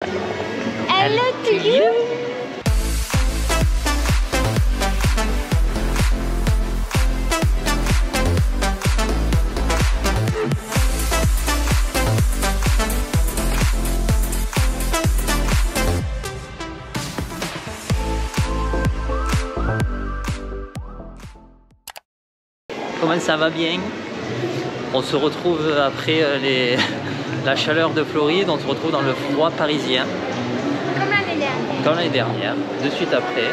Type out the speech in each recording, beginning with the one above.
Hello to you. Comment ça va bien? On se retrouve après la chaleur de Floride, on se retrouve dans le froid parisien. Comme l'année dernière, de suite après.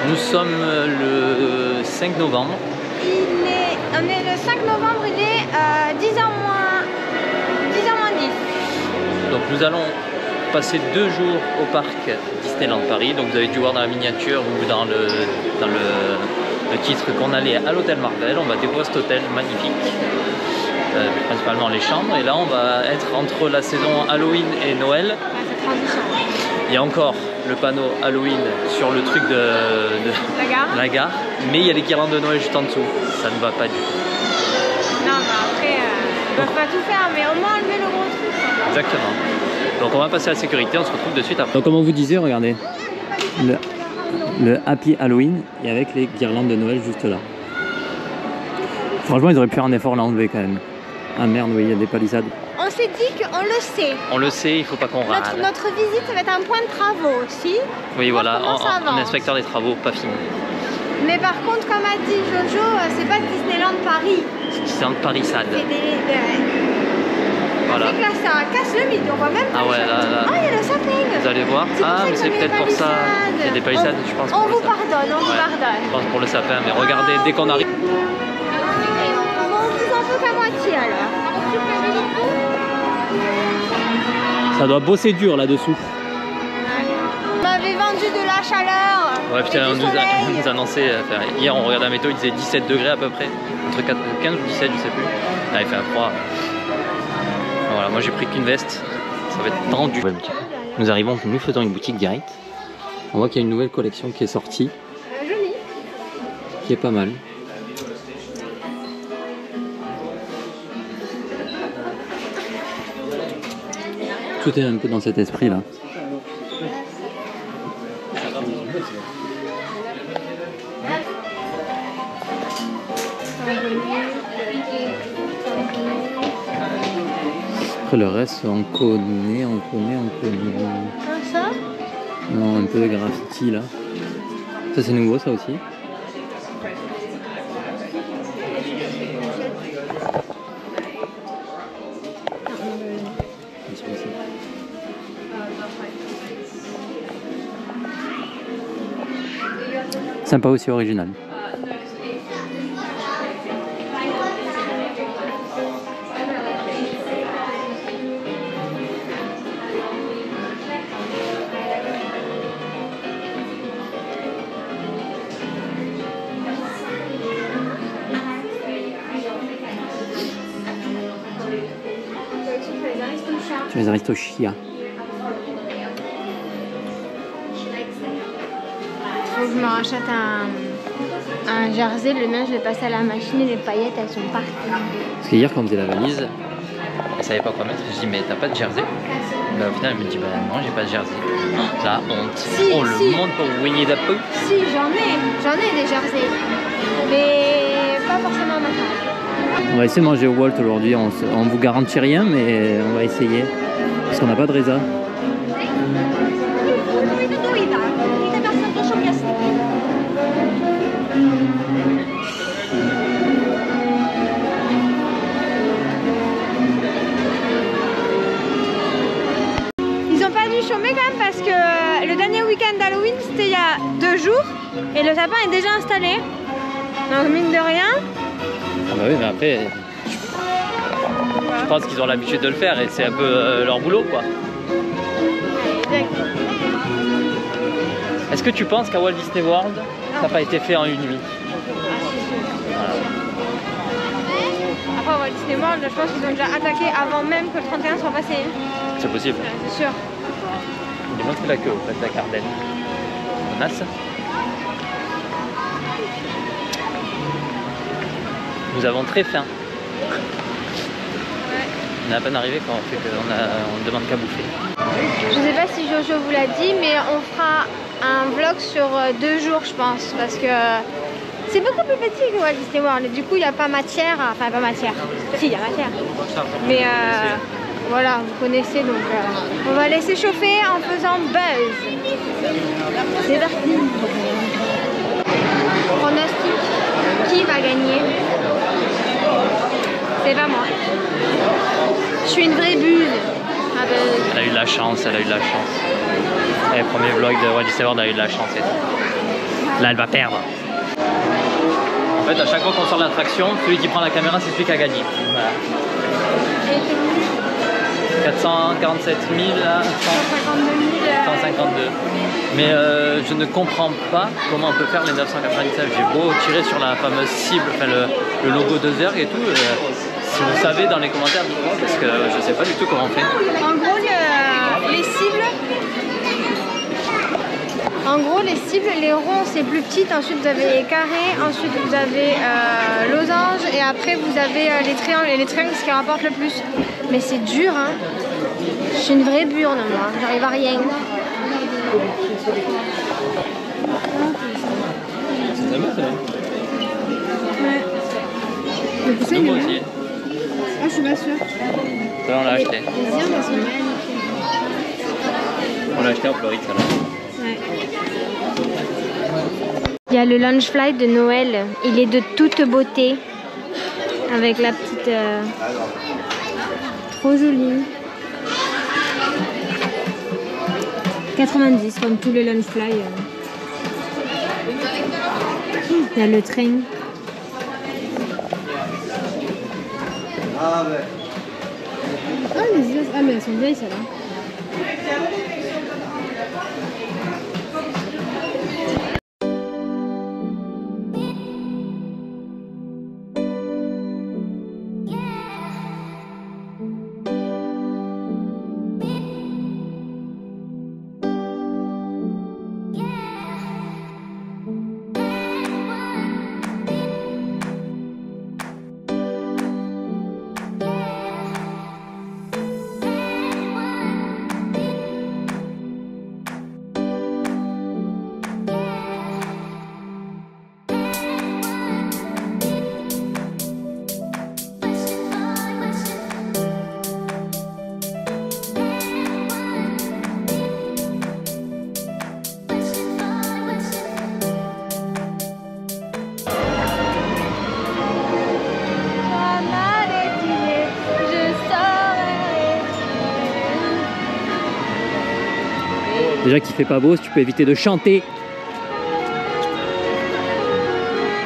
Nous sommes le 5 novembre. On est le 5 novembre, il est 10h moins 10. Donc nous allons passer 2 jours au parc Disneyland Paris. Donc vous avez dû voir dans la miniature ou dans le titre qu'on allait à l'hôtel Marvel. On va découvrir cet hôtel magnifique, principalement les chambres. Et là on va être entre la saison Halloween et Noël. Il y a encore le panneau Halloween sur le truc de la gare, mais il y a les guirlandes de Noël juste en dessous. Ça ne va pas du tout. Non, mais après, ils peuvent pas tout faire, mais au moins enlever le gros truc. Exactement. Donc on va passer à la sécurité, on se retrouve de suite après. Donc comme on vous disait, regardez, le Happy Halloween et avec les guirlandes de Noël juste là. Franchement, ils auraient pu faire un effort l'enlever quand même. Ah merde, oui, il y a des palissades. On s'est dit qu'on le sait. On le sait, il faut pas qu'on râle. Notre visite, ça va être un point de travaux aussi. Oui, voilà, en inspecteur des travaux, pas fini. Mais par contre, comme a dit Jojo, c'est pas Disneyland Paris. C'est Disneyland Paris-Sade. Voilà. C'est que là, ça casse le mythe, on voit même pas. Ah ouais, là. Oh, il y a le sapin. Vous allez voir. Ah, mais c'est peut-être pour ça. Il y a des palissades, je pense. On vous pardonne, on vous pardonne. Je pense pour le sapin, mais regardez, dès qu'on arrive. Bon, on vous en faut qu'à moitié alors. Ça doit bosser dur là-dessous. On m'avait vendu de la chaleur. Ouais, putain, on nous annonçait. Hier, on regardait la météo, il disait 17 degrés à peu près. Entre 15 ou 17, je sais plus. Là, il fait un froid. Voilà, moi j'ai pris qu'une veste. Ça va être tendu. Nous arrivons, nous faisons une boutique directe. On voit qu'il y a une nouvelle collection qui est sortie. Jolie. Qui est pas mal. Tout est un peu dans cet esprit là. Après le reste on connaît. Ça? Non, un peu de graffiti là. Ça c'est nouveau ça aussi. Sympa aussi, original. Tu les Aristochia. Faut que je me rachète un jersey, le mien je l'ai passé à la machine et les paillettes elles sont parties. Parce qu'hier quand on faisait la valise, elle savait pas quoi mettre. Je dis mais t'as pas de jersey? Bah, au final elle me dit bah non j'ai pas de jersey. Oh, la honte. Si, on le montre pour Winnie the Pooh. Si j'en ai des jerseys, mais pas forcément maintenant. On va essayer de manger au Walt aujourd'hui. On vous garantit rien mais on va essayer. Parce qu'on n'a pas de résa. Ils ont pas dû chômer quand même parce que le dernier week-end d'Halloween c'était il y a 2 jours et le sapin est déjà installé. Donc mine de rien. Ah bah oui mais après je pense qu'ils ont l'habitude de le faire et c'est un peu leur boulot quoi. Est-ce que tu penses qu'à Walt Disney World ça n'a pas été fait en une nuit? Voilà. Après Walt Disney World je pense qu'ils ont déjà attaqué avant même que le 31 soit passé. C'est possible. C'est sûr. J'ai montré la queue au fait de la Cardenne. Menace. Nous avons très faim. Ouais. On est à peine arrivé quand on demande qu'à bouffer. Je sais pas si Jojo vous l'a dit, mais on fera un vlog sur 2 jours, je pense, parce que c'est beaucoup plus petit que Walt Disney World. Et du coup, il n'y a pas matière, enfin pas matière. Si, il y a matière. Mais voilà, vous connaissez, donc on va laisser chauffer en faisant buzz. C'est parti. Pronostic, qui va gagner? C'est pas moi. Je suis une vraie bulle. Ah ben... Elle a eu de la chance, elle a eu de la chance. Et le premier vlog de Walt Disney World, elle a eu de la chance. Là, elle va perdre. En fait, à chaque fois qu'on sort de l'attraction, celui qui prend la caméra, c'est celui qui a gagné. Voilà. 447 000, là, 152. Mais je ne comprends pas comment on peut faire les 997. J'ai beau tirer sur la fameuse cible, enfin le logo 2 heures et tout. Si vous savez dans les commentaires, dites-moi, parce que je sais pas du tout comment on fait. En gros, les cibles... En gros, les cibles, les ronds, c'est plus petit. Ensuite, vous avez les carrés. Ensuite, vous avez losange. Et après, vous avez les triangles. Et les triangles, c'est ce qui rapporte le plus. Mais c'est dur, hein. Je suis une vraie burne, moi. J'arrive à rien. C'est sympa, ça. Ouais. Le poussin, il est bien. Aussi. Ah, je suis pas sûre. Ça, on l'a acheté. Les viandes, elles sont magnifiques. On l'a acheté en Floride, ça là. Ouais. Il y a le lunch flight de Noël. Il est de toute beauté. Avec la petite... Trop jolie. 90 comme tous les lunch fly. Il y a le train. Ah mais elles sont vieilles celles-là. Déjà qu'il fait pas beau, si tu peux éviter de chanter.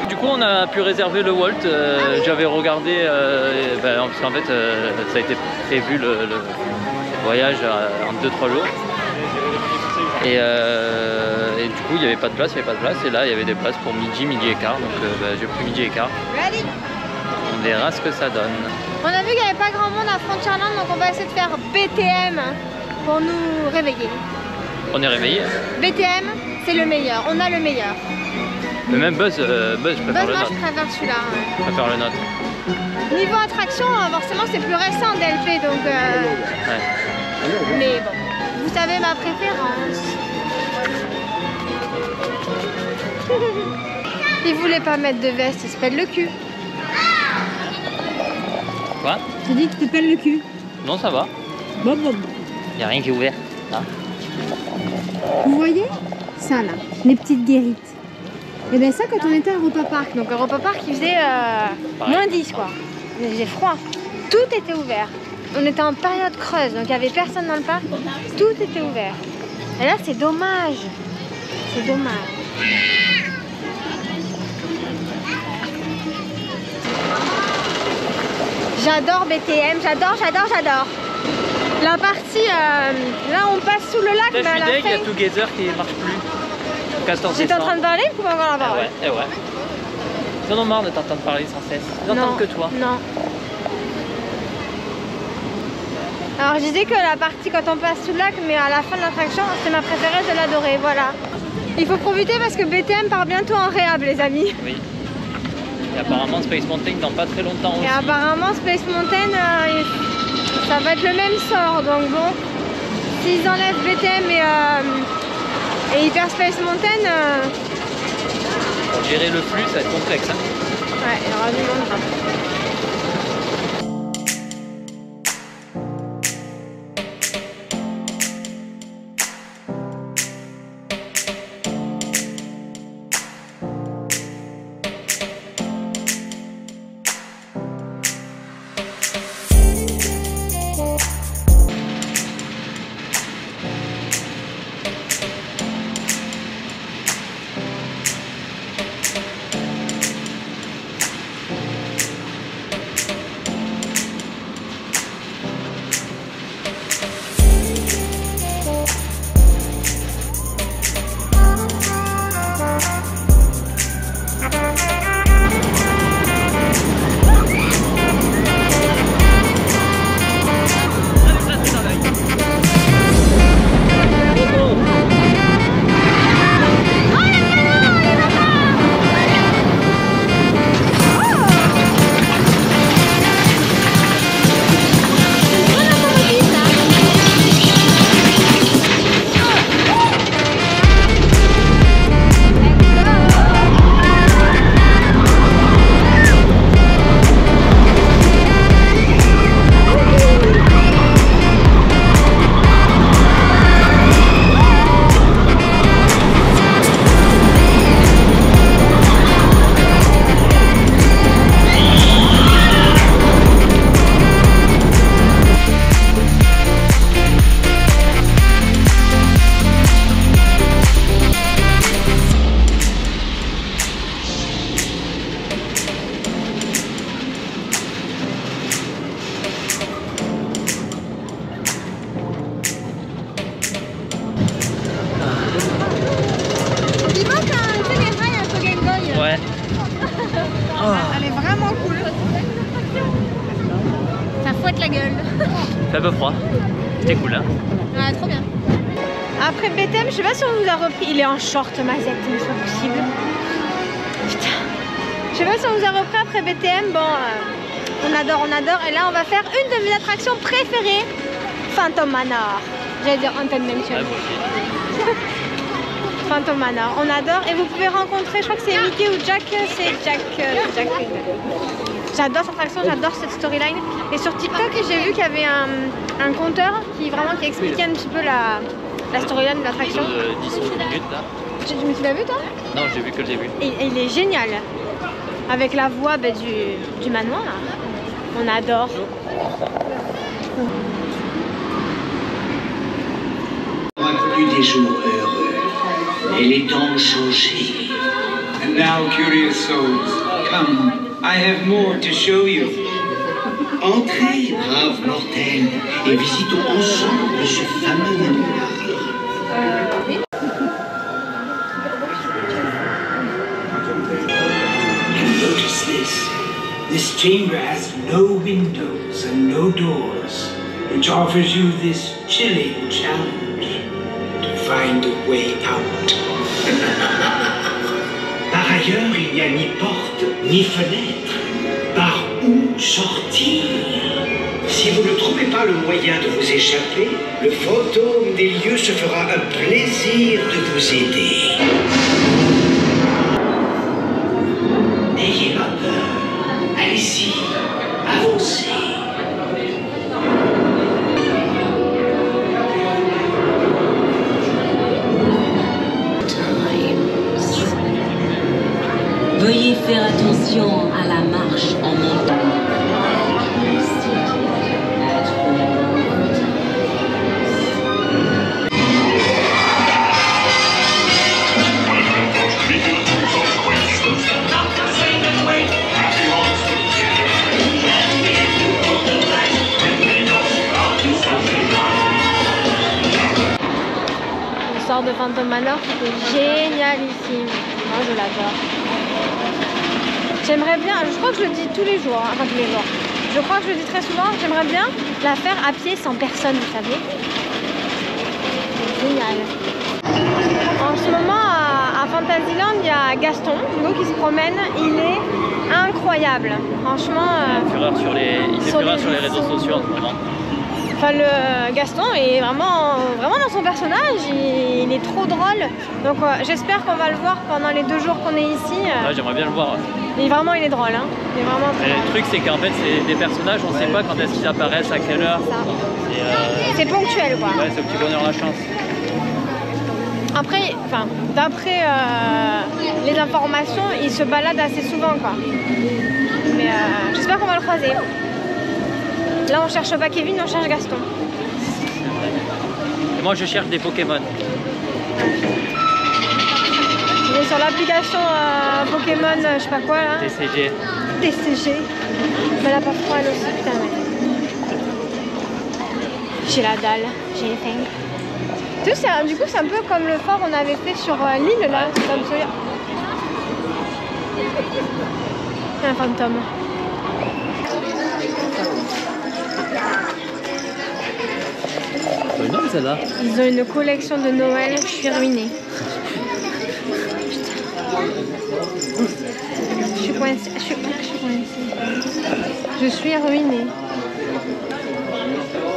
Du coup, on a pu réserver le Walt. J'avais regardé, parce qu'en fait, ça a été prévu le voyage en 2-3 jours. Et du coup, il n'y avait pas de place, Et là, il y avait des places pour midi et quart. Donc, j'ai pris midi et quart. On verra ce que ça donne. On a vu qu'il n'y avait pas grand monde à Frontierland, donc on va essayer de faire BTM pour nous réveiller. On est réveillé. BTM, c'est le meilleur. On a le meilleur. Mais même Buzz, je préfère Buzz, le moi, nôtre. je préfère celui-là. Ouais. Je préfère le nôtre. Niveau attraction, forcément, c'est plus récent DLP, donc... Ouais. Mais bon, vous savez ma préférence. Il voulait pas mettre de veste, il se pèle le cul. Quoi? Tu dis que tu te pèles le cul. Non, ça va. Bon, bon. Il n'y a rien qui est ouvert. Ah. Vous voyez ça là, les petites guérites. Et bien ça quand on était à Europa Park. Donc à Europa Park il faisait moins 10 quoi. Il faisait froid. Tout était ouvert. On était en période creuse donc il n'y avait personne dans le parc. Tout était ouvert. Et là c'est dommage. C'est dommage. J'adore BTM, j'adore. La partie, là on passe sous le lac, mais à la fin... il y a Together qui ne marche plus. J'étais en train de parler ou pas encore la parole? Ouais. Ils en ont marre de t'entendre parler sans cesse. Ils n'entendent que toi. Non. Alors je disais que la partie quand on passe sous le lac, mais à la fin de l'attraction, c'est ma préférée, je l'adorais, voilà. Il faut profiter parce que BTM part bientôt en réhab les amis. Oui. Et apparemment Space Mountain dans pas très longtemps aussi. Et apparemment Space Mountain, ça va être le même sort. Donc bon, s'ils enlèvent BTM et Hyperspace Mountain, pour gérer le flux, ça va être complexe. Hein. Ouais, il y aura du monde. Elle est vraiment cool. Ça fouette la gueule. Fait un peu froid. C'était cool, hein? Ouais, trop bien. Après BTM, je sais pas si on vous a repris. Il est en short, Mazette, mais c'est pas possible. Putain. Je sais pas si on vous a repris après BTM. Bon, on adore, on adore. Et là, on va faire une de mes attractions préférées, Phantom Manor. J'allais dire Haunted Mansion. Ouais, Phantom Manor, on adore. Et vous pouvez rencontrer, je crois que c'est Mickey ou Jack, c'est Jack. J'adore cette attraction, j'adore cette storyline. Et sur TikTok, j'ai vu qu'il y avait un conteur qui expliquait un petit peu la storyline de l'attraction. 10 minutes là. Tu l'as vu toi? Non, j'ai vu que j'ai vu. Et il est génial. Avec la voix du manoir. On adore. On a connu des jours heureux et les temps ont changé. And now, curious souls, come, I have more to show you. Entrez, braves mortels, et visitons ensemble ce fameux manoir. And notice this. This chamber has no windows and no doors, which offers you this chilling challenge to find a way out. Par ailleurs, il n'y a ni porte, ni fenêtre. Par où sortir? Si vous ne trouvez pas le moyen de vous échapper, le fantôme des lieux se fera un plaisir de vous aider. N'ayez pas peur. Allez-y, avancez. Veuillez faire attention à la marche en montant. On sort de Phantom Manor, c'est génialissime. Moi je l'adore. J'aimerais bien, je crois que je le dis tous les jours, hein, enfin tous les jours. Je crois que je le dis très souvent, j'aimerais bien la faire à pied sans personne, vous savez. C'est génial. En ce moment, à Fantasyland, il y a Gaston, qui se promène. Il est incroyable. Franchement. Il fait fureur sur les réseaux sociaux en ce moment. Enfin, le Gaston est vraiment dans son personnage, il est trop drôle. Donc j'espère qu'on va le voir pendant les 2 jours qu'on est ici. Ouais, j'aimerais bien le voir. Et vraiment, il est drôle. Hein. Il est vraiment très Le truc, c'est qu'en fait, c'est des personnages, on sait pas quand est-ce qu'ils apparaissent, à quelle heure. C'est ponctuel, quoi. Ouais, c'est au petit bonheur la chance. Après, enfin, d'après les informations, il se balade assez souvent, quoi. Mais j'espère qu'on va le croiser. Là, on cherche pas Kevin, on cherche Gaston. Et moi, je cherche des Pokémon. Il est sur l'application Pokémon, je sais pas quoi, là. TCG. TCG. Mais elle a pas froid, elle aussi, putain, mais... J'ai la dalle, j'ai faim. Tu sais, du coup, c'est un peu comme le fort qu'on avait fait sur l'île, là. C'est comme ça. Un fantôme. C'est énorme, celle-là. Ils ont une collection de Noël, je suis ruinée. Je suis coincée. Je suis ruinée.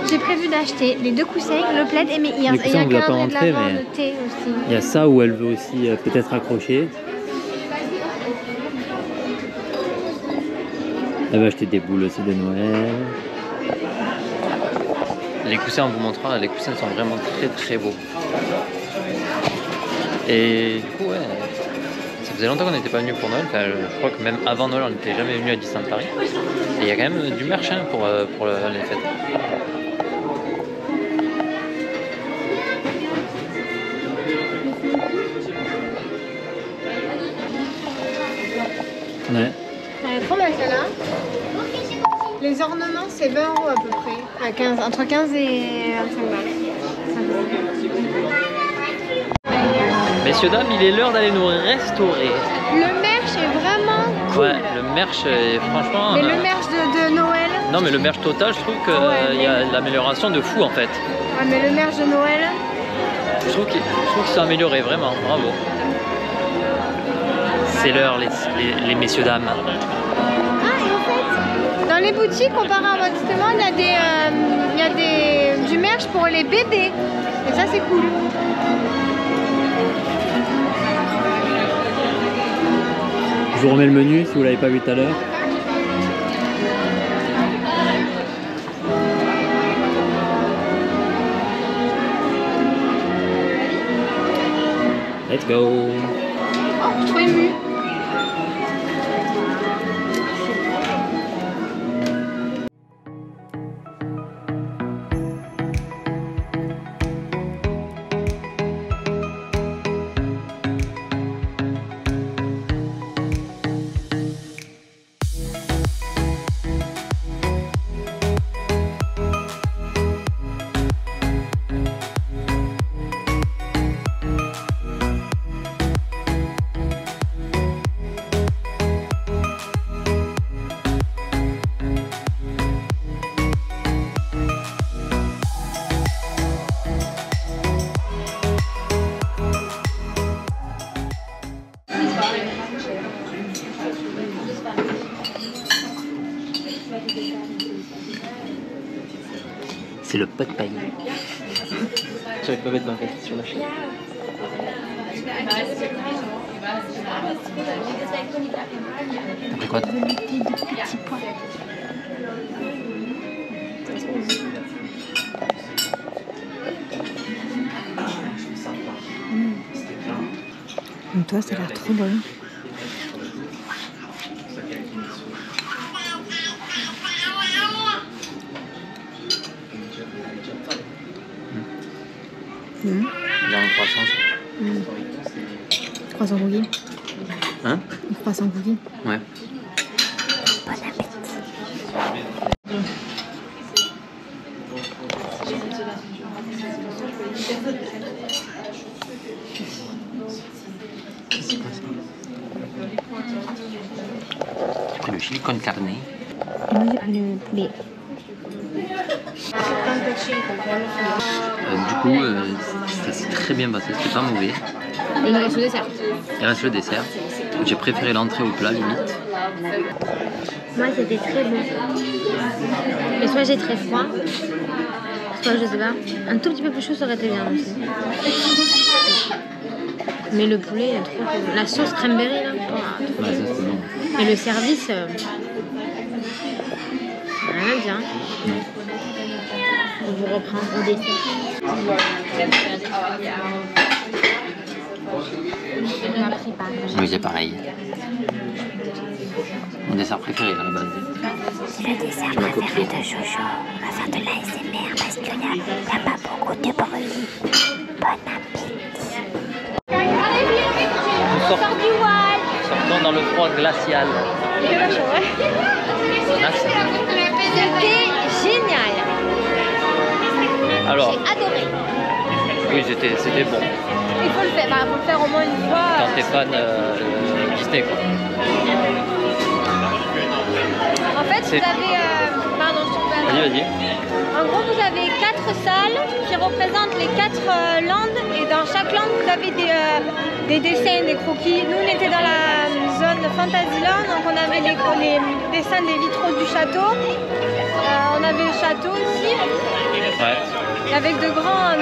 J'ai prévu d'acheter les 2 coussins, le plaid et mes ears. Les coussins, et il y a on un ne va pas calendrier de rentrer, l'Avent mais- de thé aussi. Il y a ça où elle veut aussi peut-être accrocher. Elle va acheter des boules aussi de Noël. Les coussins, on vous montrera, les coussins sont vraiment très très beaux. Et du coup, ouais, ça faisait longtemps qu'on n'était pas venu pour Noël. Enfin, je crois que même avant Noël, on n'était jamais venu à Disneyland Paris. Et il y a quand même du merch hein, pour les fêtes. Ouais. Elle est trop belle celle-là. Les ornements, c'est 20 € à peu près. À 15, entre 15 et 25 balles. Messieurs, dames, il est l'heure d'aller nous restaurer. Le merch est vraiment cool. Ouais, le merch, franchement... Mais le merch de Noël. Non, mais le merch total, je trouve qu'il Ouais, y a de l'amélioration de fou en fait. Ouais, mais le merch de Noël. Je trouve qu'il s'est amélioré, vraiment, bravo. C'est l'heure, les messieurs, dames. Ah, et en fait, dans les boutiques, comparé à votre justement, il y a du merch pour les bébés. Et ça, c'est cool. Je vous remets le menu si vous ne l'avez pas vu tout à l'heure. Let's go. Oh, je suis trop émue. C'est le pot de paille. J'arrive pas à mettre ma tête sur la chaîne. T'as pris quoi? Toi, ça a l'air trop bon. Il y a un croissant. Croissant cookie. Hein? Croissant cookie. Ouais. Bon appétit. J'ai pris le chili con carne. Moi, j'ai pris le poulet. Du coup, ça s'est très bien passé, c'était pas mauvais. Et il reste le dessert. Il reste le dessert. J'ai préféré l'entrée au plat limite. Moi, c'était très bon. Mais soit j'ai très froid, Ouais, je sais pas. Un tout petit peu plus chaud, ça aurait été bien aussi. Mais le poulet, il est trop cool. La sauce cranberry, là. Oh, Ouais, ça c'est bon. et le service, rien à dire. On vous reprend au dessert. Oui, c'est pareil. Mon dessert préféré à la base. Le dessert préféré de Jojo va faire de l'ASMR parce qu'il n'y a pas beaucoup de bruit. Bon appétit. Nous sortons dans le froid glacial. C'était génial. Alors, J'ai adoré. oui, c'était bon. Il faut le faire. Bah, faut le faire au moins une fois. Quand t'es fan Disney, quoi. En fait, vous C'est- avez... pardon, je trouve pas. Vas-y. En gros, vous avez 4 salles qui représentent les 4 landes. Et dans chaque lande, vous avez des dessins, des croquis. Nous, on était dans la zone Fantasyland. Donc, on avait les dessins des vitraux du château. On avait le château aussi. Ouais. Avec de grands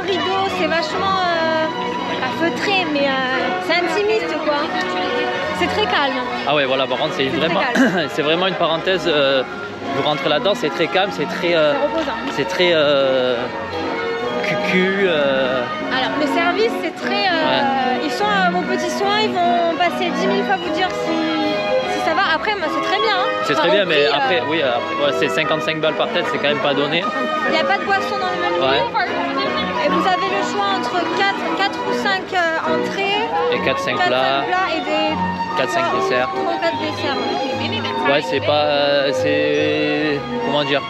rideaux. C'est vachement pas feutré, mais c'est intimiste, quoi. C'est très calme. Ah ouais, voilà, par contre, c'est C'est vraiment, très c'est vraiment une parenthèse. Vous rentrez là-dedans, c'est très calme, c'est très, C'est reposant. c'est très cucu. Alors, le service, c'est très... Ils sont à vos petits soins, ils vont passer 10 000 fois vous dire si ça va. Après, moi, c'est très bien. Hein. C'est Enfin, très bien, au mais prix, après, oui, ouais, c'est 55 balles par tête, c'est quand même pas donné. il n'y a pas de boisson dans le menu. Ouais. Et vous avez le choix entre 4 ou 5 entrées, Et 4-5 4-5 plats, plats et des 4-5 desserts. 3 ou 4 desserts. Ouais, c'est pas. C'est. Comment dire?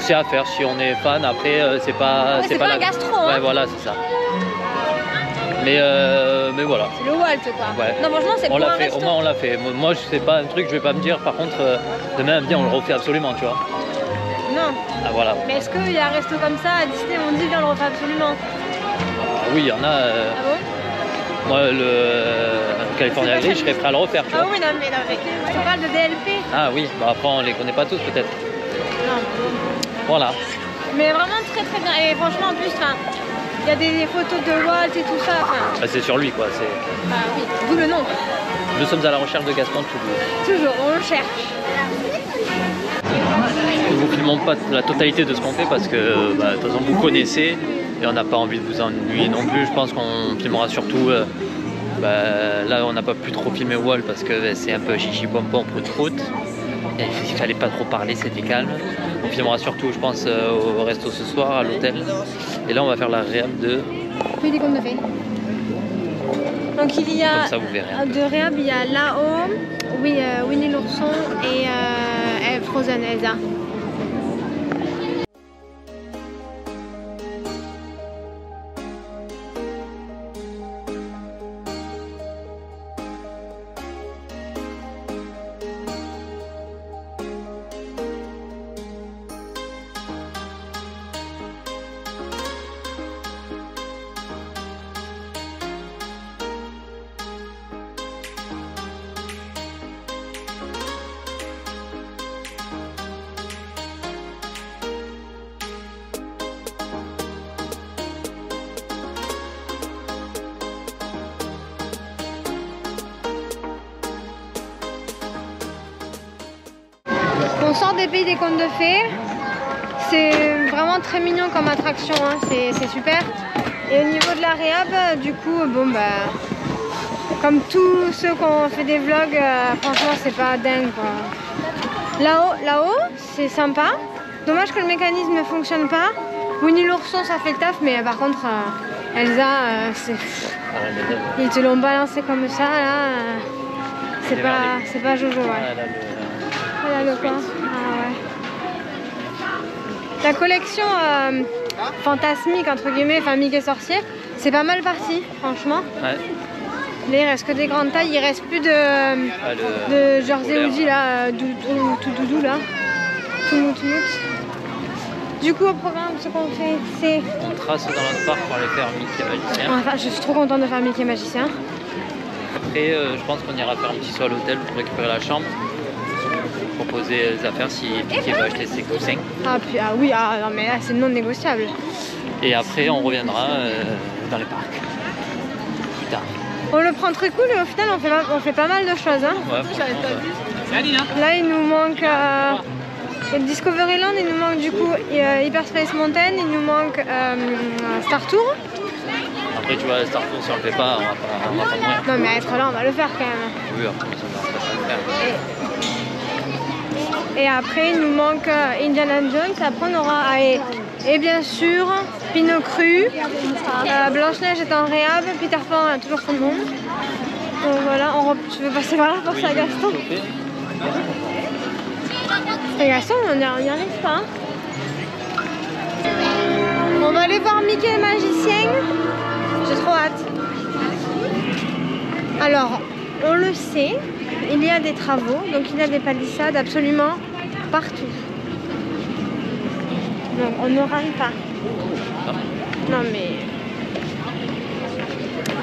C'est à faire si on est fan. Après, c'est pas. Ouais, c'est pas un gastro, hein. Ouais, voilà, c'est ça. Mais voilà. C'est le Walt, quoi. Ouais. Non, franchement, c'est On pour l'a un fait, resto. au moins on l'a fait. Moi, c'est pas un truc, je vais pas me dire, par contre, demain, bien, on le refait absolument, tu vois. Non. Ah, voilà. Mais est-ce qu'il y a un resto comme ça à Disney? On dit, viens, on le refait absolument. Ah, oui, il y en a. Ah bon? Moi, le California C'est pas Grill, je serais prêt à le refaire, tu Ah vois. oui, non, mais je te parle de DLP. Ah oui, bah après, on les connaît pas tous, peut-être. Non. Voilà. Mais vraiment très très bien. Et franchement, en plus, il y a des photos de Walt et tout ça. Bah, c'est sur lui, quoi. Bah oui, d'où le nom. Nous sommes à la recherche de Gaston Toulouse. Toujours, on le cherche. Nous ne vous filmons pas la totalité de ce qu'on fait parce que bah, de toute façon vous connaissez et on n'a pas envie de vous ennuyer non plus. Je pense qu'on filmera surtout là on n'a pas pu trop filmer Wall parce que c'est un peu chichi pompon prout prout et il fallait pas trop parler, c'était calme. On filmera surtout je pense au resto ce soir à l'hôtel et là on va faire la réhab de Puis des contes de fées. Donc il y a comme ça vous verrez un peu. de réhab, il y a là-haut, oui, Winnie l'ourson et Frozen Elsa. On sort des pays des contes de fées. C'est vraiment très mignon comme attraction, hein. C'est super. Et au niveau de la réhab, du coup, bon bah, comme tous ceux qui ont fait des vlogs, franchement c'est pas dingue quoi. Là-haut, c'est sympa. Dommage que le mécanisme ne fonctionne pas. Winnie l'ourson ça fait le taf, mais par contre Elsa, ils te l'ont balancé comme ça là. C'est pas Jojo, ouais. Voilà le quoi. Ah ouais. La collection fantasmique entre guillemets, enfin Mickey sorcier, c'est pas mal parti, franchement. Ouais. Là, il reste que des grandes tailles, il reste plus de Jersey Woody là, tout doudou là, tout mout. Du coup au programme, ce qu'on fait, c'est... On trace dans notre parc pour aller faire Mickey Magicien. Enfin, je suis trop contente de faire Mickey Magicien. Après, je pense qu'on ira faire un petit saut à l'hôtel pour récupérer la chambre. proposer des affaires si Mickey veut acheter ses coussins. Ah oui, non mais là c'est non négociable. Et après on reviendra dans les parcs. Plus tard. On le prend très cool et au final on fait pas mal de choses. Hein. Ouais, Là il nous manque Discoveryland, il nous manque du coup Hyperspace Mountain, il nous manque Star Tour. Après tu vois Star Tour si on le fait pas, on va pas mourir. Non mais être là on va le faire quand même. Oui, après ça va pas le faire. Et après il nous manque Indiana Jones, après on aura et bien sûr Pinot Cru, Blanche-Neige est en réhab, Peter Pan a toujours son monde. Donc voilà, je veux passer par là pour ça Gaston. Et Gaston, on n'y arrive pas. On va aller voir Mickey le magicien. J'ai trop hâte. Alors, on le sait, il y a des travaux, donc il y a des palissades absolument partout. Donc on ne rame pas. Non mais...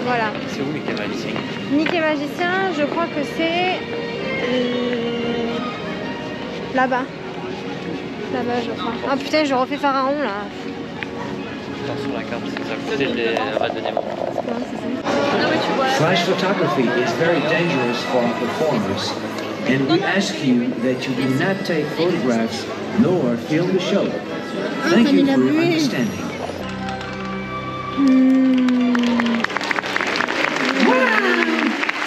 Voilà. C'est où Mickey Magicien? Mickey Magicien, je crois que c'est... là-bas. Là-bas je crois. Ah putain, je refais Pharaon là. Sur la carte, c'est ça. C'est les rats de Nemo. Flash photography is very dangerous for performers, and we ask you that you do not take photographs nor film the show. Thank you for your understanding.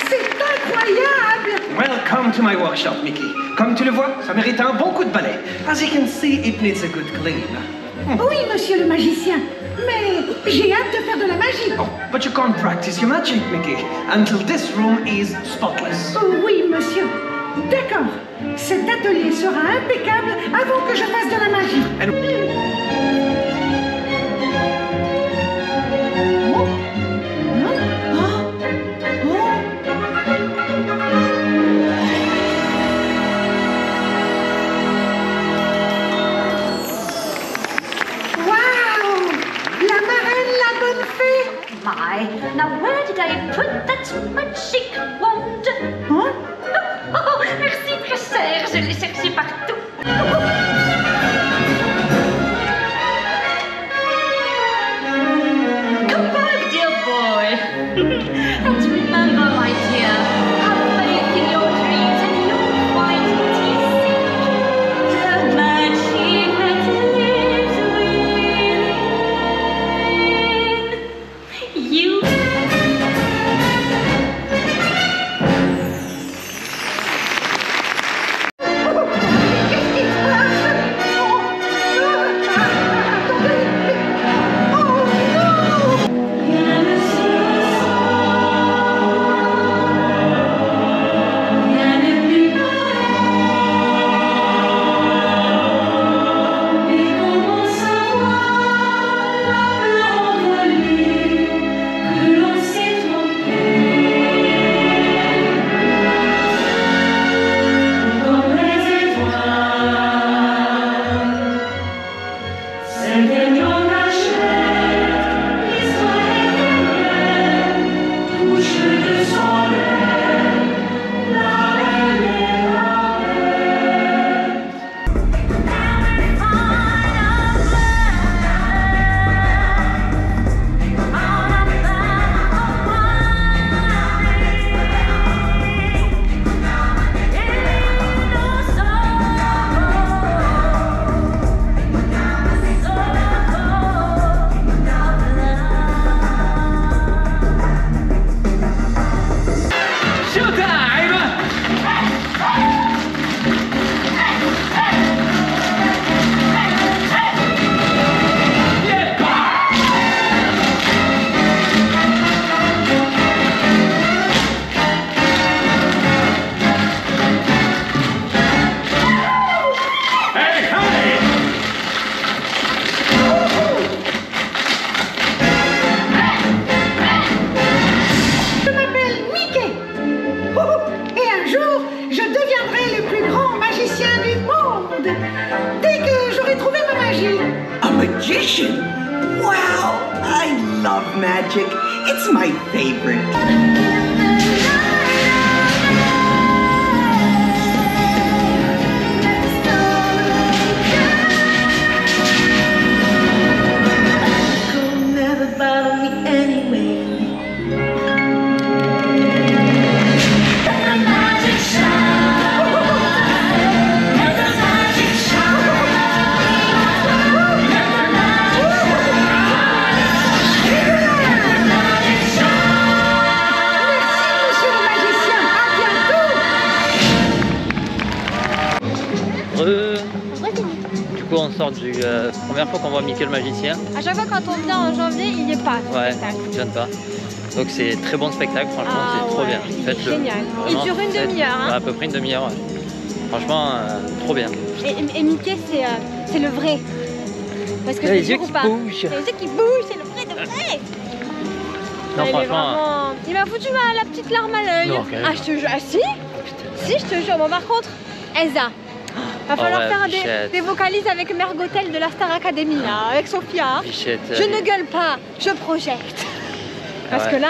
C'est incroyable! Welcome to my workshop, Mickey. Comme tu le vois, ça mérite un bon coup de balai. As you can see, it needs a good clean. Oui, monsieur le magicien, mais j'ai hâte de faire de la magie. Oh, but you can't practice your magic, Mickey, until this room is spotless. Oh, oui, monsieur. D'accord. Cet atelier sera impeccable avant que je fasse de la magie. Now where did I put that magic wand? Hein? Oh, merci très cher, je l'ai cherché partout. Come back, dear boy. And remember, my dear, have faith in your dreams and you'll find it easy. The magic that lives within you. Wow, I love magic. It's my favorite. never bother me anyway. Let the magic shine. Let the magic shine. Let the magic Du coup, on sort du première fois qu'on voit Mickey le magicien. À chaque fois quand on vient en janvier, il n'y est pas. Ouais, il vient pas. Donc c'est très bon spectacle, franchement, c'est trop bien. Faites-le. Génial. Il Vraiment, dure une demi-heure. Hein. Ouais, à peu près une demi-heure. Ouais. Franchement, trop bien. Et Mickey, c'est le vrai. Parce que Les je yeux te qui pas. bougent. Les yeux qui bougent, c'est le vrai de vrai. Non, il est franchement. vraiment... Il m'a foutu la petite larme à l'œil. Non, carrément. Ah, je te jure. Ah, si? Si, je te jure. Bon, par contre, Elsa. Va falloir ouais, faire Bichette. des vocalises avec Mergotel de la Star Academy, là, avec Sophia. Bichette, Je ne gueule pas, je projette. Parce ouais. que là...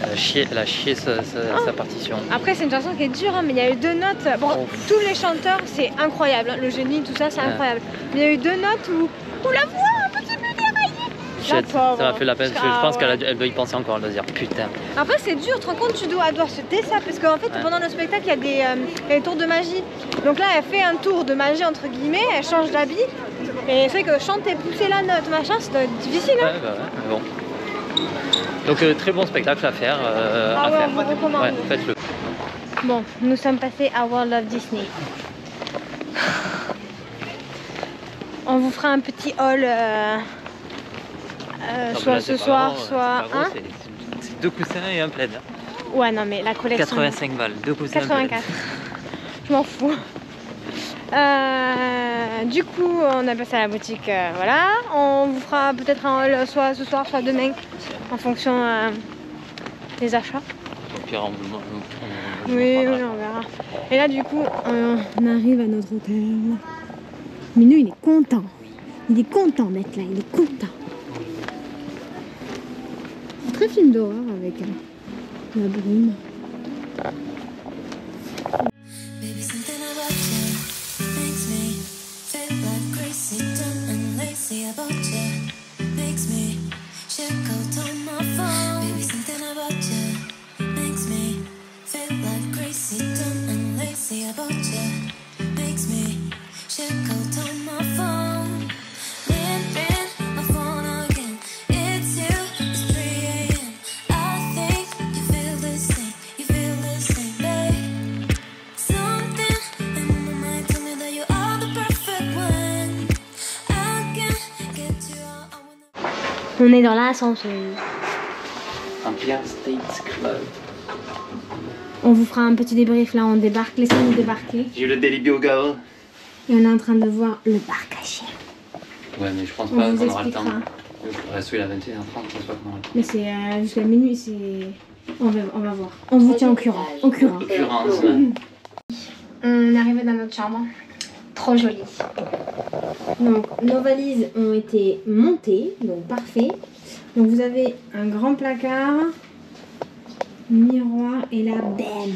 Elle a chié sa partition. Après, c'est une chanson qui est dure, hein, mais il y a eu 2 notes. Bon, tous les chanteurs, c'est incroyable. Hein, le génie, tout ça, c'est incroyable. Mais il y a eu 2 notes où la voix un petit peu déraillée. Bichette, ça m'a fait la peine. Parce que je pense qu'elle doit y penser encore. Elle doit se dire putain. Après, c'est dur. Tu te rends compte, elle doit se ça. Parce qu'en fait, pendant le spectacle, il y a des tours de magie. Donc là, elle fait un tour de magie, entre guillemets. Elle change d'habit. Et c'est vrai que chanter, pousser la note, machin, ça doit être difficile. Hein. Ouais, bah ouais, mais bon. Donc très bon spectacle à faire. Ah ouais, on vous recommande. Ouais, faites-le. Bon, nous sommes passés à World of Disney. On vous fera un petit haul, soit ce soir, soit... Hein, c'est 2 coussins et un plaid. Ouais, non mais la collection... 85 balles, 2 coussins 84. Je m'en fous. Du coup, on a passé à la boutique, voilà. On vous fera peut-être un haul soit ce soir, soit demain, en fonction des achats. Au pire, Oui, on verra. Et là, du coup, on arrive à notre hôtel. Minou, il est content. Il est content d'être là, il est content. Très film d'horreur avec la brume. Baby, something about you makes me feel like crazy, dumb and lazy about you. Makes me check out on my phone. Baby, something about you makes me feel like crazy, dumb and lazy about you. Makes me check out on my phone. Ring my phone again. It's you. It's 3 a.m. I think you feel the same. You feel the same, babe. Something in my mind tell me that you are the perfect one. I can't get you out. I wanna... On est dans l'ascenseur. Empire State Club. On vous fera un petit débrief là, on débarque, laissez-nous débarquer. J'ai eu le Daily Bugle. Et on est en train de voir le parc à chiens. Ouais, mais je pense On pas vous qu'on aura le temps. expliquera. Il reste à 21h30, je pense pas qu'on aura le temps. Mais c'est jusqu'à minuit, c'est... On va voir. On vous tient au courant. Occurrence. On est arrivé dans notre chambre. Trop jolie. Donc nos valises ont été montées, donc parfait. Donc vous avez un grand placard, miroir et la benne.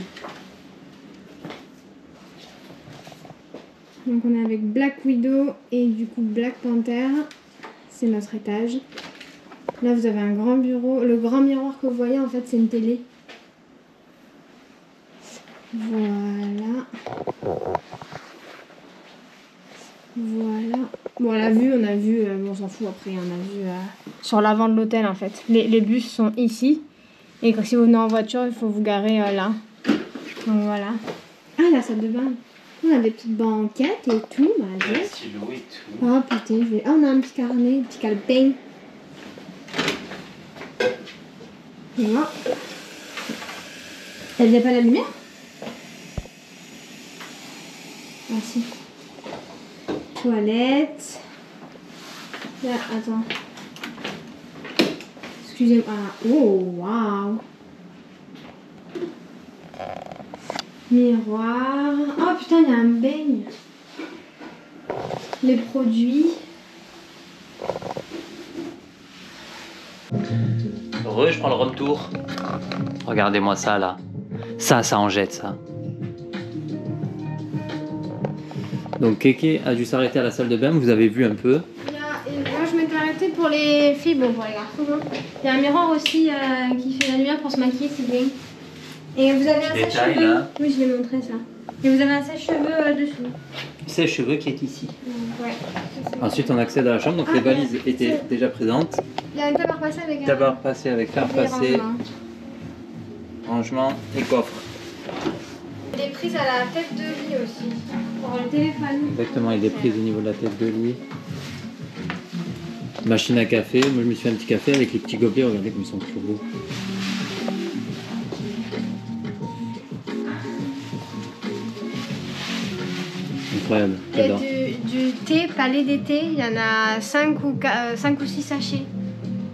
Donc on est avec Black Widow et du coup Black Panther. C'est notre étage. Là vous avez un grand bureau. Le grand miroir que vous voyez en fait c'est une télé. Voilà. Voilà. Bon la vue on a vu, on s'en fout après, on a vu sur l'avant de l'hôtel en fait. Les bus sont ici. Et que si vous venez en voiture il faut vous garer là. Donc voilà. Ah la salle de bain. On a des petites banquettes et tout. Bah, stylo et tout. oh putain, je vais... Ah, on a un petit carnet, un petit calepin. Voilà. Elle vient pas la lumière? Ah si. Toilette. Là, attends. Excusez-moi. Ah, oh, waouh. Miroir. Oh putain, il y a un beigne. Les produits. Heureux, je prends le room tour. Regardez-moi ça là. Ça en jette ça. Donc Kéké a dû s'arrêter à la salle de bain, vous avez vu un peu. Là, je m'étais arrêtée pour les filles, bon pour les garçons. Hein. Il y a un miroir aussi qui fait la lumière pour se maquiller, c'est bien. Et vous avez un sèche-cheveux. Là. Oui, je vais montrer ça. Et vous avez un sèche-cheveux dessous. Sèche-cheveux qui est ici. Ouais. Ensuite, on accède à la chambre, donc les valises étaient déjà présentes. Il y a un tabac passé avec un. Tabac passé avec fer passé, rangement et coffre. Des prises à la tête de lit aussi, pour le téléphone. Exactement, et des prises au niveau de la tête de lit. Machine à café, moi je me suis fait un petit café avec les petits gobelets, regardez comme ils sont trop beaux. Incroyable, Il y a j'adore. du thé, palais d'été, il y en a 5 ou 6 sachets.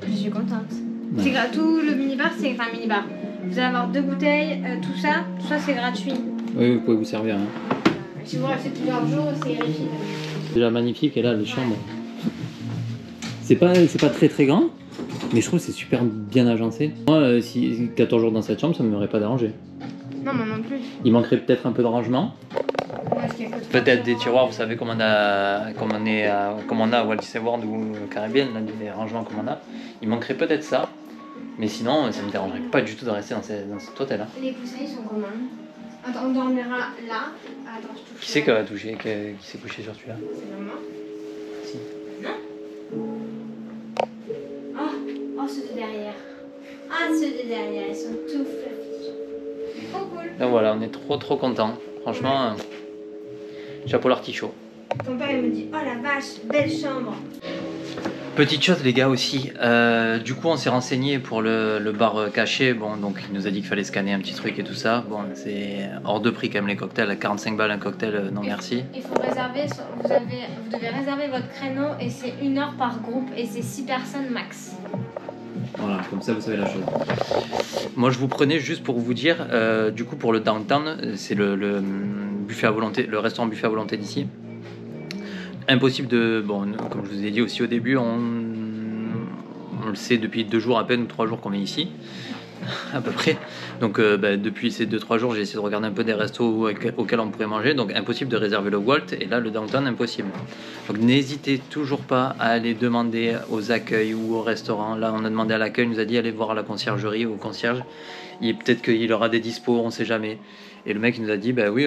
Je suis contente. Ouais. C'est tout le minibar, c'est enfin minibar. Vous allez avoir 2 bouteilles, tout ça c'est gratuit. Oui, vous pouvez vous servir. Hein. Si vous restez plusieurs jours, c'est gratuit. C'est déjà magnifique, et là les chambres. C'est pas très très grand, mais je trouve que c'est super bien agencé. Moi, si 14 jours dans cette chambre, ça ne m'aurait pas dérangé. Non, moi non plus. Il manquerait peut-être un peu de rangement. Parce qu'il y a que Peut-être des tiroirs, vous savez, comme on a à Walt Disney World ou Caribbean, là, des rangements comme on a. Il manquerait peut-être ça, mais sinon, ça ne me dérangerait pas du tout de rester dans cet hôtel. Hein. Les coussins, ils sont communs. Attends, on dormira là. Attends, je touche. Qui c'est qui a touché, qui s'est couché sur celui-là? C'est maman. Si. Non. Oh, ceux de derrière. Ah, ceux de derrière, ils sont tout fluffy. Trop cool. Donc voilà, on est trop contents. Franchement, chapeau l'artichaut. Ton père, il me dit, oh la vache, belle chambre. Petite chose les gars aussi, du coup on s'est renseigné pour le bar caché, bon donc il nous a dit qu'il fallait scanner un petit truc et tout ça, bon c'est hors de prix quand même les cocktails, à 45 balles un cocktail, non merci. Il faut réserver, vous devez réserver votre créneau et c'est 1 heure par groupe et c'est 6 personnes max. Voilà, comme ça vous savez la chose. Moi je vous prenais juste pour vous dire, du coup pour le downtown, c'est le buffet à volonté, le restaurant buffet à volonté d'ici. Impossible de... Bon, comme je vous ai dit aussi au début, on le sait depuis 2 jours à peine ou 3 jours qu'on est ici, à peu près. Donc depuis ces 2-3 jours, j'ai essayé de regarder un peu des restos auxquels on pourrait manger. Donc impossible de réserver le Walt et là le downtown impossible. Donc n'hésitez toujours pas à aller demander aux accueils ou au restaurant. Là on a demandé à l'accueil, il nous a dit allez voir à la conciergerie ou au concierge. Peut-être qu'il aura des dispos, on sait jamais. Et le mec il nous a dit bah oui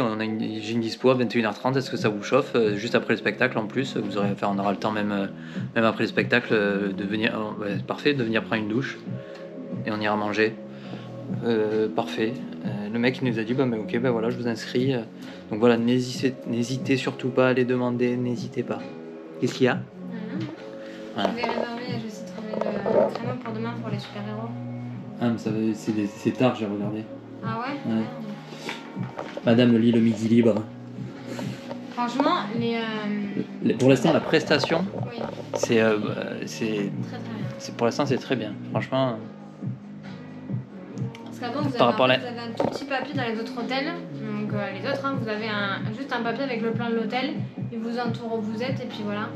j'ai une dispo à 21h30, est-ce que ça vous chauffe juste après le spectacle en plus, vous aurez, enfin, on aura le temps même après le spectacle de venir, parfait, de venir prendre une douche et on ira manger. Parfait. Le mec il nous a dit bah mais ok bah voilà je vous inscris. Donc voilà, n'hésitez surtout pas à les demander, n'hésitez pas. Qu'est-ce qu'il y a? Voilà. Je vais réserver, je vais trouver le créneau pour demain pour les super-héros. Ah mais c'est tard, j'ai regardé. Ah ouais, ouais. Madame lit le midi libre. Franchement, pour l'instant la prestation, oui. c'est très bien. Pour l'instant c'est très bien. Franchement. Parce qu'avant vous avez un tout petit papier dans les autres hôtels. Donc les autres, hein, vous avez juste un papier avec le plan de l'hôtel. Il vous entoure où vous êtes et puis voilà.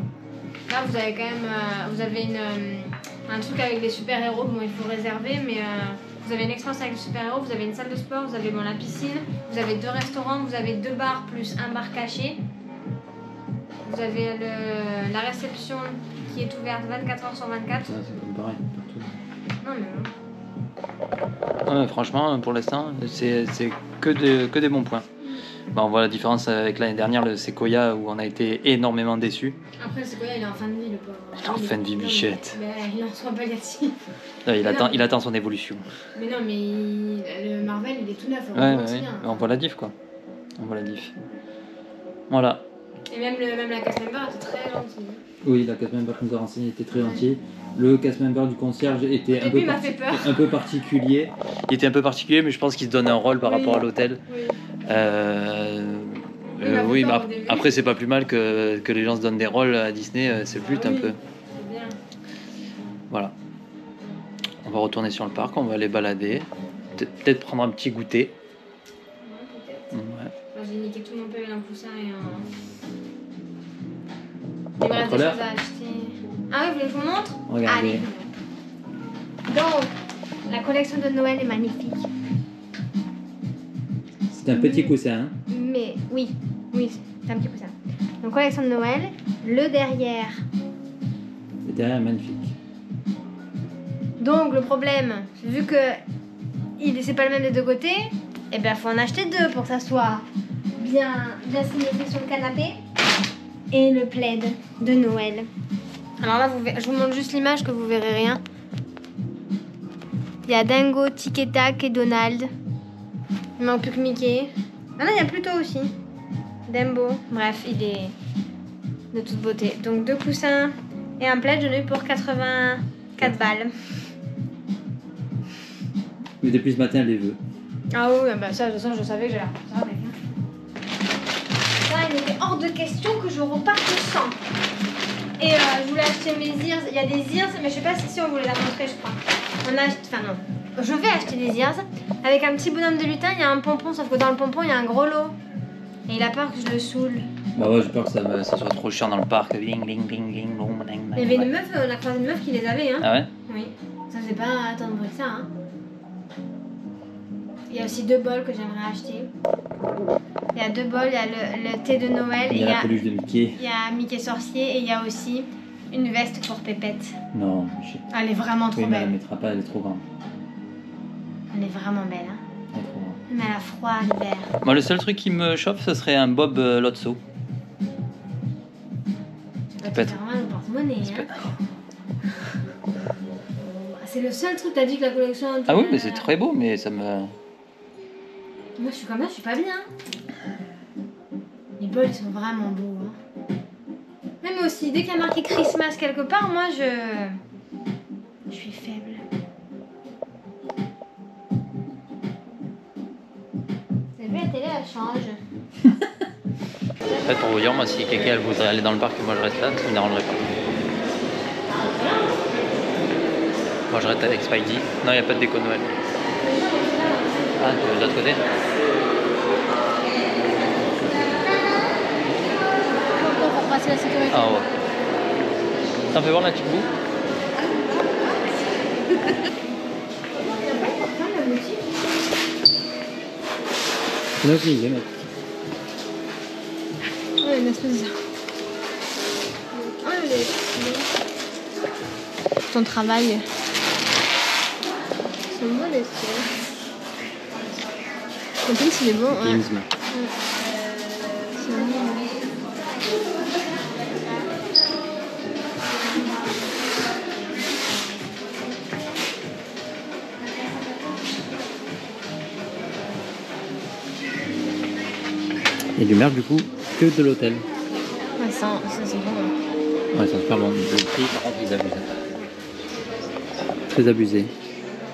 Là vous avez quand même vous avez un truc avec les super-héros. Bon il faut réserver mais vous avez une expérience avec les super-héros, vous avez une salle de sport, vous avez la piscine, vous avez 2 restaurants, vous avez 2 bars plus un bar caché. Vous avez la réception qui est ouverte 24h sur 24. C'est comme pareil partout. Non mais ouais, franchement pour l'instant c'est que des bons points. Bon, on voit la différence avec l'année dernière, le Sequoia, où on a été énormément déçus. Après, le Sequoia, il est en fin de vie, le pauvre. Il est en fin de vie, bichette. Il est en soins palliatifs. Il attend son évolution. Mais non, mais le Marvel, il est tout neuf. Ouais. On voit la diff, quoi. On voit la diff. Voilà. Et même la cast member était très gentille. Oui, la cast member qu'on nous a renseigné était très gentille. Le cast member du concierge était un peu particulier. Il était un peu particulier, mais je pense qu'il se donne un rôle par rapport à l'hôtel. Oui. Oui, mais après c'est pas plus mal que les gens se donnent des rôles à Disney, c'est le but un peu. Bien. Voilà. On va retourner sur le parc, on va aller balader, peut-être prendre un petit goûter. Ouais, peut-être. Ouais. J'ai niqué tout mon PV d'un coussin et il me reste des choses à acheter. Ah oui, vous voulez que je vous montre? Regardez. Allez. Donc, la collection de Noël est magnifique. C'est un petit coussin. Hein? Mais oui, c'est un petit coussin. Donc collection de Noël, le derrière. Le derrière est magnifique. Donc le problème, vu que c'est pas le même des deux côtés, et ben faut en acheter deux pour que ça soit bien symétrique sur le canapé. Et le plaid de Noël. Alors là, je vous montre juste l'image que vous verrez rien. Il y a Dingo, Tic et Tac et Donald. Il manque plus que Mickey. Ah non, il y a Pluto aussi. Dumbo. Bref, il est de toute beauté. Donc 2 coussins et un plaid, j'en ai eu pour 84 balles. Mais depuis ce matin, elle les veut. Ah oui, bah ça, de toute façon, je savais que j'allais repartir avec. Là, il était hors de question que je reparte sans. Et je voulais acheter mes ears. Il y a des ears, mais je sais pas si on voulait la montrer, je crois. Enfin non. Je vais acheter des ears avec un petit bonhomme de lutin. Il y a un pompon, sauf que dans le pompon, il y a un gros lot. Et il a peur que je le saoule. Bah ouais, j'ai peur que ça soit trop chiant dans le parc. Bling, bling, bling, bling, bling, bling. Il y avait une meuf, on a croisé une meuf qui les avait, hein. Ah ouais? Oui. Ça faisait pas tant de bruit que ça, hein. Il y a aussi 2 bols que j'aimerais acheter. Il y a 2 bols, il y a le thé de Noël. Il y a la peluche de Mickey. Il y a Mickey sorcier et il y a aussi une veste pour Pépette. Non, elle est vraiment trop oui, mais elle belle. ne mettra pas, elle est trop grande. Elle est vraiment belle, hein. Elle est trop grande. Mais elle a froid l'hiver. Moi, le seul truc qui me chauffe, ce serait un Bob Lotso. C'est vraiment un porte-monnaie, hein. C'est le seul truc, t'as dit que la collection... Ah oui, mais c'est très beau, mais ça me... Moi, je suis comme ça, je suis pas bien. Les bols, ils sont vraiment beaux, hein. Même aussi, dès qu'il y a marqué Christmas quelque part, moi, je suis faible. Vous avez vu, la télé, elle change. En fait, pour vous dire, moi, si quelqu'un elle voudrait aller dans le parc et moi je reste là, ça me dérangerait pas. Moi, je reste avec Spidey. Non, il n'y a pas de déco Noël. Ah, de l'autre côté? Pour passer la sécurité. Ah ouais. T'en fais voir la petite boue? C'est notre ligne, mec. Ouais, une espèce de... Ah, elle est... Ton travail. C'est bon, les styles. Le pince, il est bon, ouais. Pinsme. C'est bon. Et du merch, du coup, que de l'hôtel. Ouais, ça c'est bon. Ouais, c'est super bon. Le prix, par contre, ils abusent. Très abusé.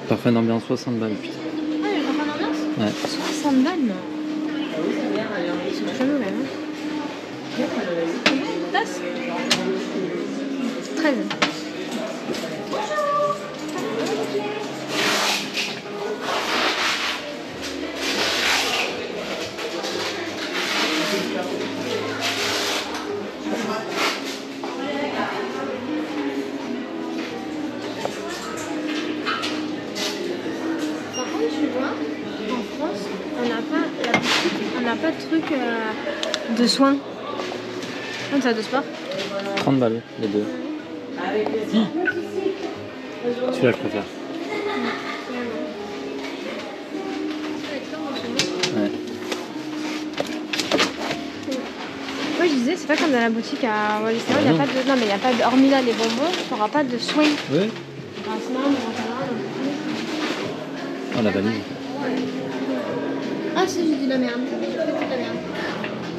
Parfum d'ambiance, 60 balles, putain. Ah, il y a pas d'ambiance? Ouais. 60 balles, non. C'est très mauvais, hein. Tasse 13. Par contre, tu vois, en France, on n'a pas la boutique, on n'a pas de truc de soins. Comme ça, de sport. 30 balles, les deux. Celui-là, je préfère. Ouais. Moi, je disais, c'est pas comme dans la boutique à Wallis. Il n'y a pas de... Non, mais il n'y a pas de... Hormis là, les bonbons, tu n'auras pas de soins. Oui. En ce moment, Oh, la valise. ah, si, j'ai dit la merde. J'ai fait de la merde.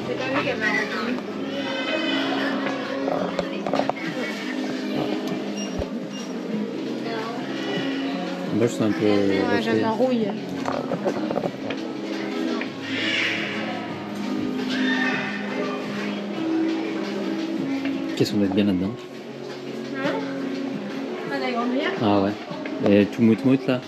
J'ai pas vu qu'elle m'a retenu. Moi, je suis un peu... Ouais, j'aime la rouille. Qu'est-ce qu'on va être bien là-dedans? Hein? Ah, la grande bière? Ah ouais. Et tout mout-mout, là.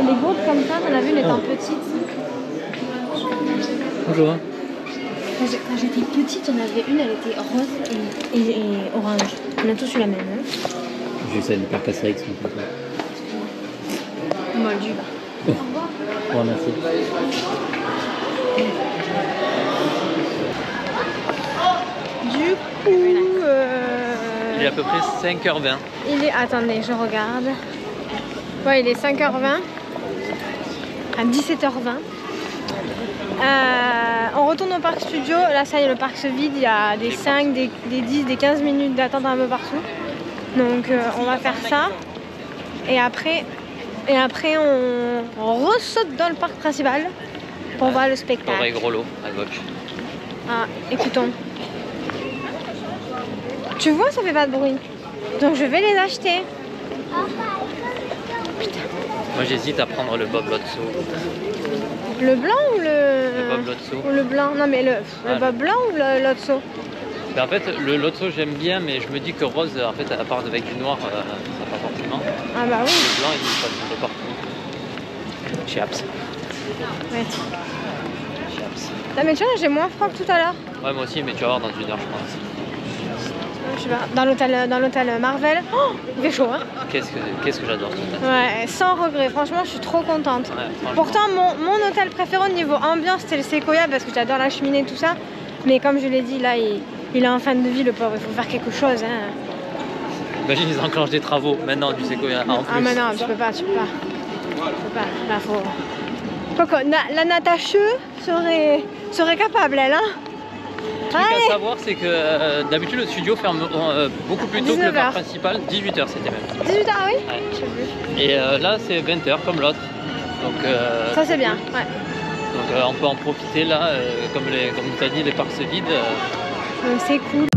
Les gourdes comme ça, on a vu, elles étant petites. Bonjour. Quand j'étais petite, on avait une, elle était rose et orange. On a tous eu la même. Hein. J'ai essayé de faire casser avec son peu. Moldu, bah. Oh, merci. à peu près 5h20. Il est... Attendez, je regarde. Ouais, il est 5h20. À 17h20. On retourne au parc studio. Là, ça y est, le parc se vide. Il y a des 5, des 10, des 15 minutes d'attente un peu partout. Donc, on va faire ça. Et après on ressaute dans le parc principal pour voir le spectacle. Pareil, gros lot à gauche. Ah, écoutons. Tu vois, ça fait pas de bruit. Donc, je vais les acheter. Putain. Moi, j'hésite à prendre le Bob Lotso. Le blanc ou le Bob Lotso. Ou le blanc? Non, mais le Bob blanc ou le Lotso? Ben, en fait, le Lotso, j'aime bien, mais je me dis que rose, en fait, à part avec du noir, ça pas forcément. Ah bah oui. Le blanc, il passe un peu partout. Chez Apps. Ouais. Chez Apps. Non, mais tu vois, j'ai moins froid que tout à l'heure. Ouais, moi aussi, mais tu vas voir dans 1 heure, je pense. Je sais pas, dans l'hôtel Marvel. Oh, il fait chaud, hein. Qu'est-ce que j'adore ce hôtel. Ouais, sans regret. Franchement, je suis trop contente. Ouais, pourtant, mon hôtel préféré au niveau ambiance, c'était le Sequoia parce que j'adore la cheminée et tout ça. Mais comme je l'ai dit, là, il est en fin de vie, le pauvre. Il faut faire quelque chose, hein. Imagine, ils enclenchent des travaux maintenant du Sequoia en plus. Ah, mais non, tu peux pas. Là, faut... Coco, la Natacha serait capable, elle, hein. Le truc à savoir, c'est que d'habitude le studio ferme beaucoup plus tôt que le parc principal, 18h c'était même. 18h, ah oui, ouais. Je sais plus. Et là c'est 20h comme l'autre. Donc ça c'est bien, ouais. Donc on peut en profiter là, comme tu as dit, les parcs se vident. Donc c'est cool.